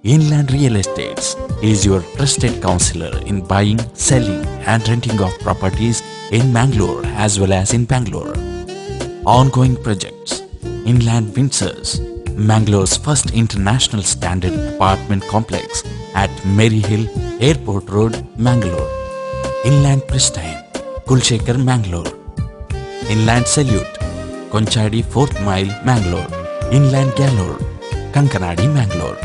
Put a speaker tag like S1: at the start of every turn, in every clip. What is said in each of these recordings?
S1: Inland Real Estates is your trusted counselor in buying, selling and renting of properties in Mangalore as well as in Bangalore. Ongoing projects: Inland Windsors, Mangalore's first international standard apartment complex at Maryhill Airport Road, Mangalore. Inland Pristine, Kulshekar, Mangalore. Inland Salute, Konchadi 4th Mile, Mangalore. Inland Galore, Kankanadi, Mangalore.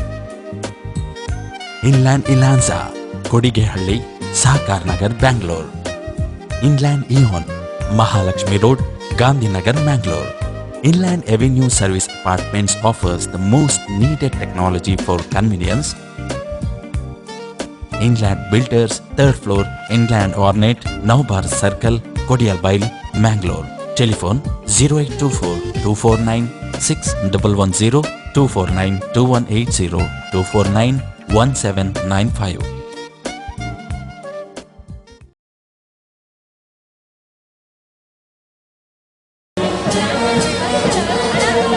S1: Inland Ilanza, Kodigehalli, Sahkar Nagar, Bangalore. Inland Eon, Mahalakshmi Road, Gandhinagar, Mangalore. Inland Avenue Service Apartments offers the most needed technology for convenience. Inland Builders, 3rd floor, Inland Ornate, Navbar Circle, Kodialbail, Mangalore. Telephone 0824 249 6110, 249 2180, 249 1795.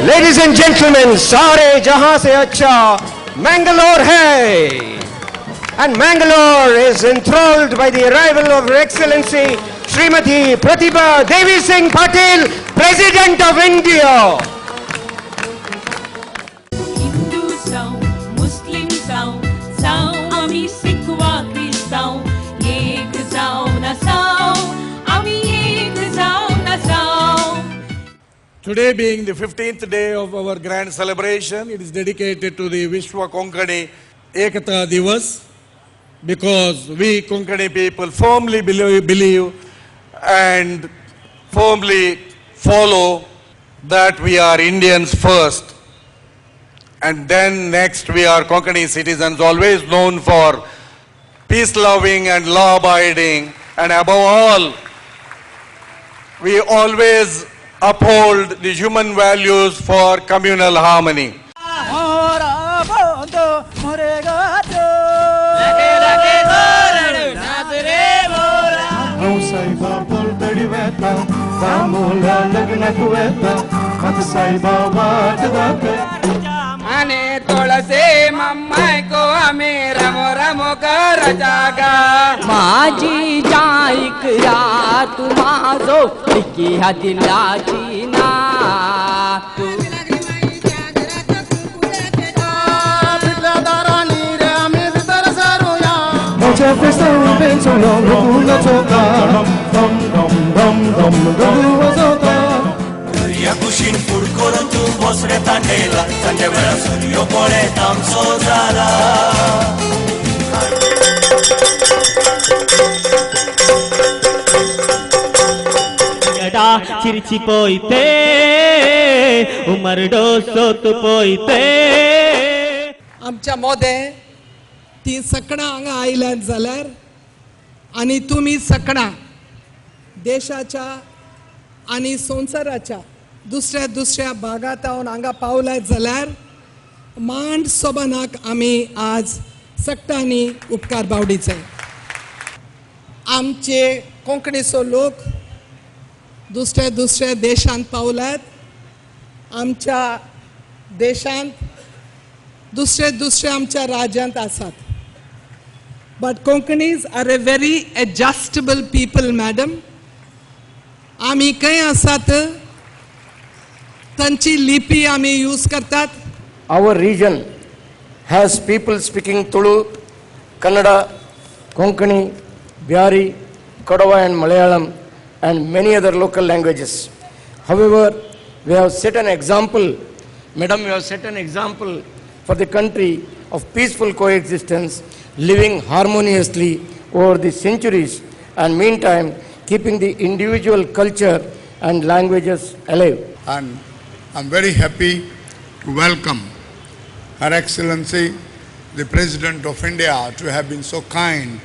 S2: Ladies and gentlemen, सारे जहां से अच्छा Mangalore है, and Mangalore is enthralled by the arrival of Her Excellency Srimati Pratibha Devi Singh Patil, President of India.
S3: Hindu sound, Muslim sound, sound ami Sikhwa Christaun, ek sound na sound, ami ek sound na sound.
S4: Today being the 15th day of our grand celebration, it is dedicated to the Vishwa Konkani Ekata Divas, because we Konkani people firmly believe and firmly follow that we are Indians first, and then next we are Konkani citizens, always known for peace-loving and law-abiding, and above all, we always uphold the human values for communal harmony.
S5: Ane tolase mammai ko ame ramo ramo kar jaga maaji jaik ya tumazo ki hadilaji na
S6: मुझे फिसल पे चलो रुकूंगा चौका दम दम दम दम रुकूंगा चौका
S7: या कुशिन फुडकोर तू बसरे तांडेला संजे वेळा सूर्य पडे तामसो जाला
S8: गडा चिरची पोईते उमरडो सोत पोईते
S9: आमच्या मोदे ती सकणा हांगा आयल्यात जाल्यार आनी तुमी सकणा देशाच्या आनी संवसाराच्या दुसऱ्या दुसऱ्या भागात हांगा पावल्यात जाल्यार मांड सोबनाक आमी आज सक्तांनी उपकार बावडीचे. आमचे कोंकणीचो लोक दुसऱ्या दुसऱ्या देशांत पावल्यात, आमच्या देशांत दुसरे दुसरे आमच्या राज्यांत आसात. But Konkanis are a very adjustable people, madam. आमी खंय आसात तांची लिपी आमी यूज करतात.
S2: Our region has people speaking Tulu, Kannada, Konkani, Bihari, Kodava and Malayalam and many other local languages. However, we have set an example, madam, we have set an example for the country of peaceful coexistence, living harmoniously over the centuries and meantime keeping the individual culture and languages alive.
S10: And I'm very happy to welcome Her Excellency the President of India to have been so kind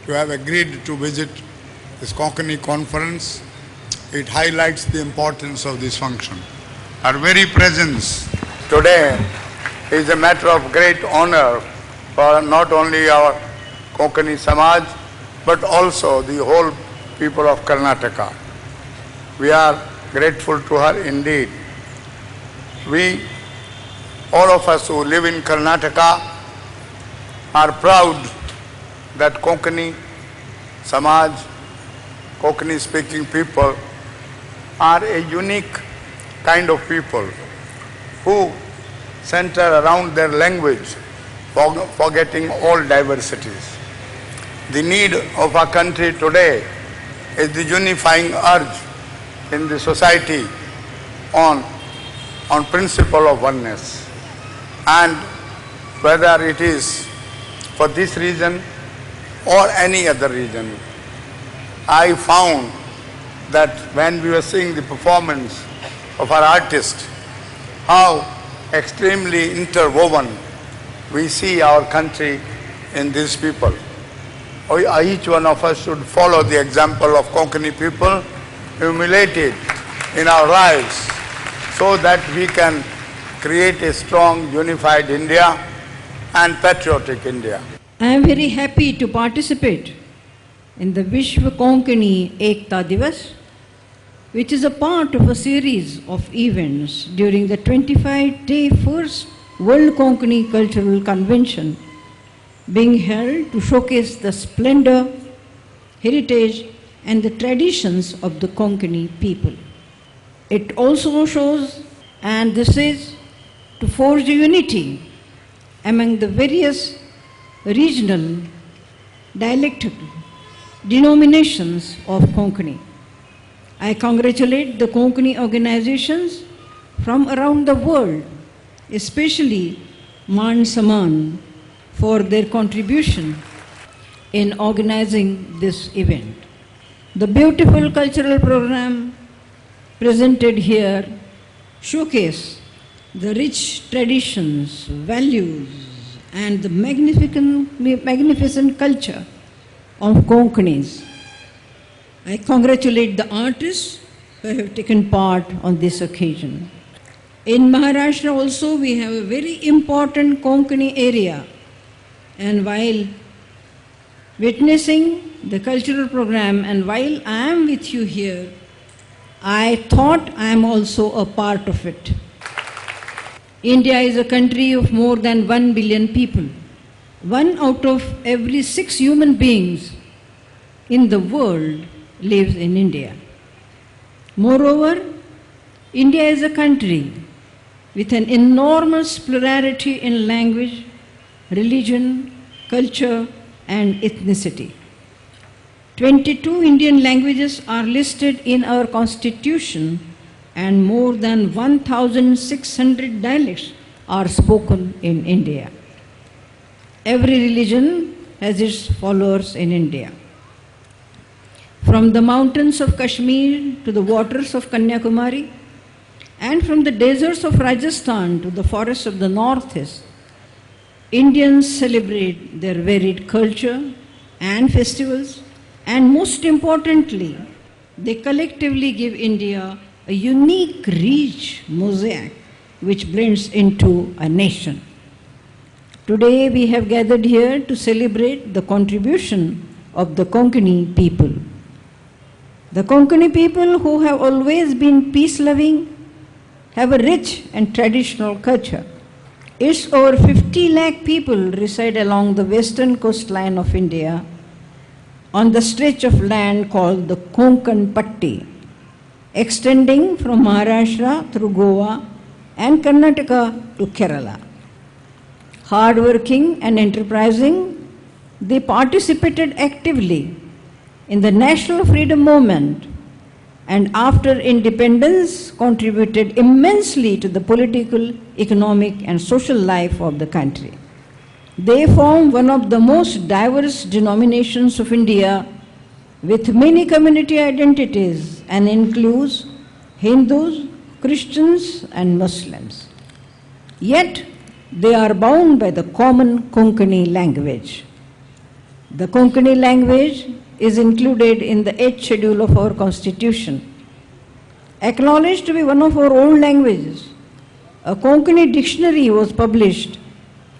S10: to have agreed to visit this Konkani conference. It highlights the importance of this function. Her very presence today is a matter of great honor for not only our Konkani Samaj but also the whole people of Karnataka. We are grateful to her indeed. We, all of us who live in Karnataka, are proud that Konkani Samaj, Konkani speaking people are a unique kind of people who center around their language, forgetting all diversities. The need of our country today is the unifying urge in the society on principle of oneness. And whether it is for this reason or any other reason, I found that when we were seeing the performance of our artists, how extremely interwoven we see our country in these people. Each one of us should follow the example of Konkani people, humiliated in our lives, so that we can create a strong, unified India and patriotic India.
S11: I am very happy to participate in the Vishwa Konkani Ekta Divas, which is a part of a series of events during the 25-day first World Konkani Cultural Convention being held to showcase the splendor, heritage and the traditions of the Konkani people. It also shows, and this is to forge unity among the various regional, dialectal denominations of Konkani. I congratulate the Konkani organizations from around the world, especially Man Saman, for their contribution in organizing this event. The beautiful cultural program presented here showcase the rich traditions, values, and the magnificent culture of Konkanis. I congratulate the artists who have taken part on this occasion. In Maharashtra also we have a very important Konkani area, and while witnessing the cultural program and while I am with you here, I thought I am also a part of it. India is a country of more than 1 billion people. 1 out of every 6 human beings in the world lives in India. Moreover, India is a country with an enormous plurality in language, religion, culture and ethnicity. 22 Indian languages are listed in our constitution and more than 1,600 dialects are spoken in India. Every religion has its followers in India. From the mountains of Kashmir to the waters of Kanyakumari, and from the deserts of Rajasthan to the forests of the northeast, Indians celebrate their varied culture and festivals, and most importantly, they collectively give India a unique, rich mosaic which blends into a nation. Today we have gathered here to celebrate the contribution of the Konkani people. The Konkani people, who have always been peace-loving, have a rich and traditional culture. Its over 50 lakh people reside along the western coastline of India on the stretch of land called the Konkan Patti, extending from Maharashtra through Goa and Karnataka to Kerala. Hardworking and enterprising, they participated actively in the national freedom movement, and after independence contributed immensely to the political, economic and social life of the country. They form one of the most diverse denominations of India with many community identities and includes Hindus, Christians and Muslims. Yet they are bound by the common Konkani language. The Konkani language is included in the 8th schedule of our constitution. Acknowledged to be one of our old languages, a Konkani dictionary was published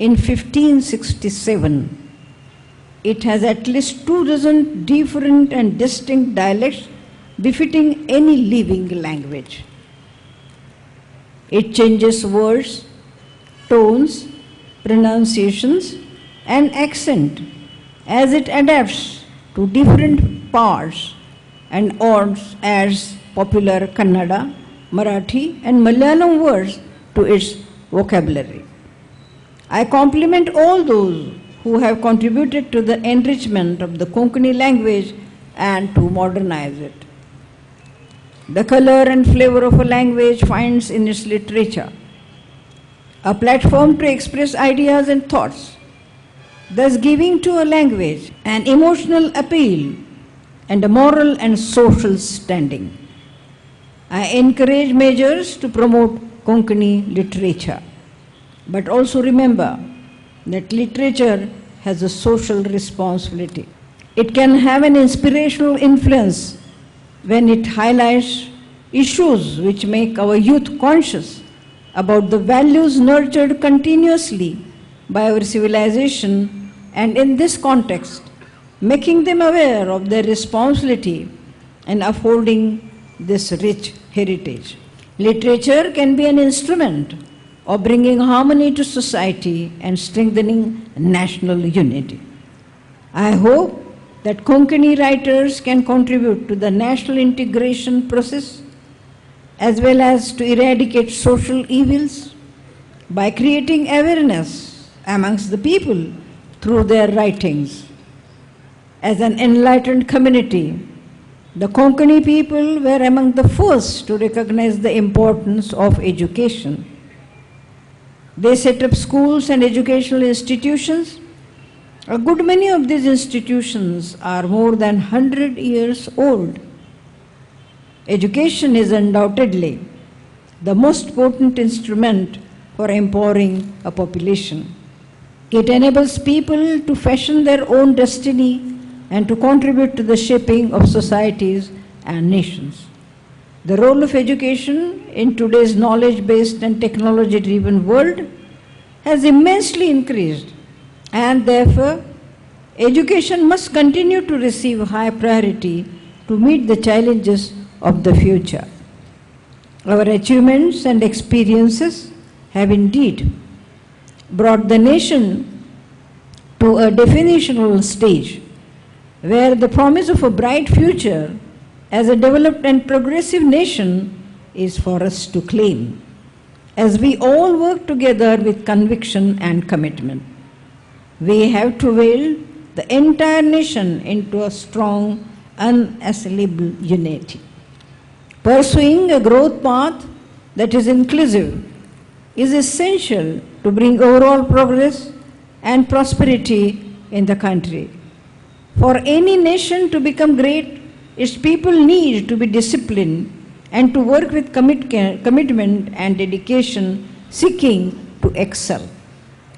S11: in 1567. It has at least 24 different and distinct dialects befitting any living language. It changes words, tones, pronunciations and accent as it adapts to different parts and odds as popular Kannada, Marathi and Malayalam words to its vocabulary. I compliment all those who have contributed to the enrichment of the Konkani language and to modernize it. The color and flavor of a language finds in its literature a platform to express ideas and thoughts, thus giving to a language an emotional appeal and a moral and social standing. I encourage measures to promote Konkani literature, but also remember that literature has a social responsibility. It can have an inspirational influence when it highlights issues which make our youth conscious about the values nurtured continuously by our civilization, and in this context, making them aware of their responsibility in upholding this rich heritage. Literature can be an instrument of bringing harmony to society and strengthening national unity. I hope that Konkani writers can contribute to the national integration process as well as to eradicate social evils by creating awareness amongst the people through their writings. As an enlightened community, the Konkani people were among the first to recognize the importance of education. They set up schools and educational institutions. A good many of these institutions are more than 100 years old. Education is undoubtedly the most potent instrument for empowering a population. It enables people to fashion their own destiny and to contribute to the shaping of societies and nations. The role of education in today's knowledge-based and technology-driven world has immensely increased, and therefore, education must continue to receive high priority to meet the challenges of the future. Our achievements and experiences have indeed brought the nation to a definitional stage where the promise of a bright future as a developed and progressive nation is for us to claim, as we all work together with conviction and commitment. We have to will the entire nation into a strong, unassailable unity. Pursuing a growth path that is inclusive is essential to bring overall progress and prosperity in the country. For any nation to become great, its people need to be disciplined and to work with commitment and dedication, seeking to excel.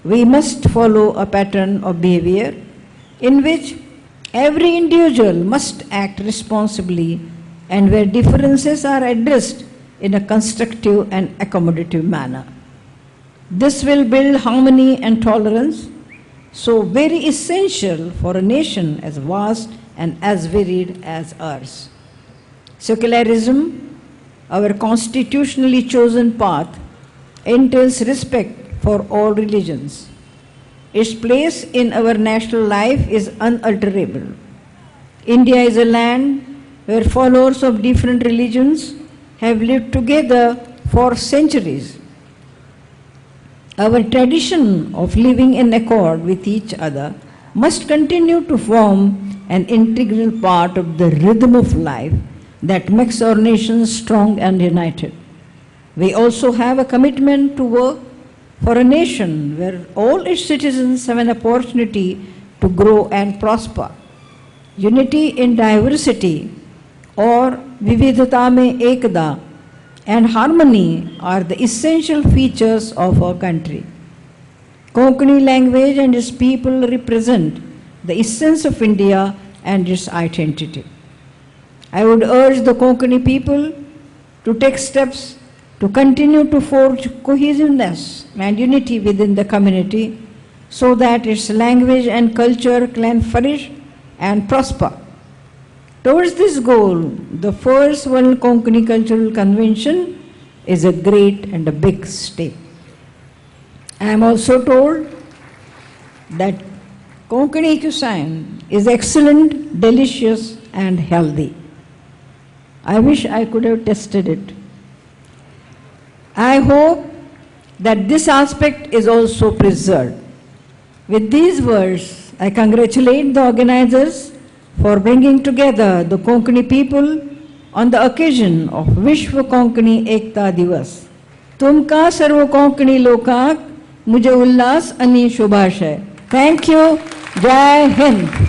S11: We must follow a pattern of behavior in which every individual must act responsibly and where differences are addressed in a constructive and accommodative manner. This will build harmony and tolerance, so very essential for a nation as vast and as varied as ours. Secularism, our constitutionally chosen path, entails respect for all religions. Its place in our national life is unalterable. India is a land where followers of different religions have lived together for centuries. Our tradition of living in accord with each other must continue to form an integral part of the rhythm of life that makes our nation strong and united. We also have a commitment to work for a nation where all its citizens have an opportunity to grow and prosper. Unity in diversity, or Vividhata mein Ekta, and harmony are the essential features of our country. Konkani language and its people represent the essence of India and its identity. I would urge the Konkani people to take steps to continue to forge cohesiveness and unity within the community so that its language and culture can flourish and prosper. Towards this goal, the first World Konkani Cultural Convention is a great and a big step. I am also told that Konkani cuisine is excellent, delicious and healthy. I wish I could have tested it. I hope that this aspect is also preserved. With these words, I congratulate the organizers for bringing together the Konkani people on the occasion of Vishwa Konkani Ekta Divas. Tumka sarva Konkani lokak mujhe ullas ani shubhashay. Thank you. Jai Hind.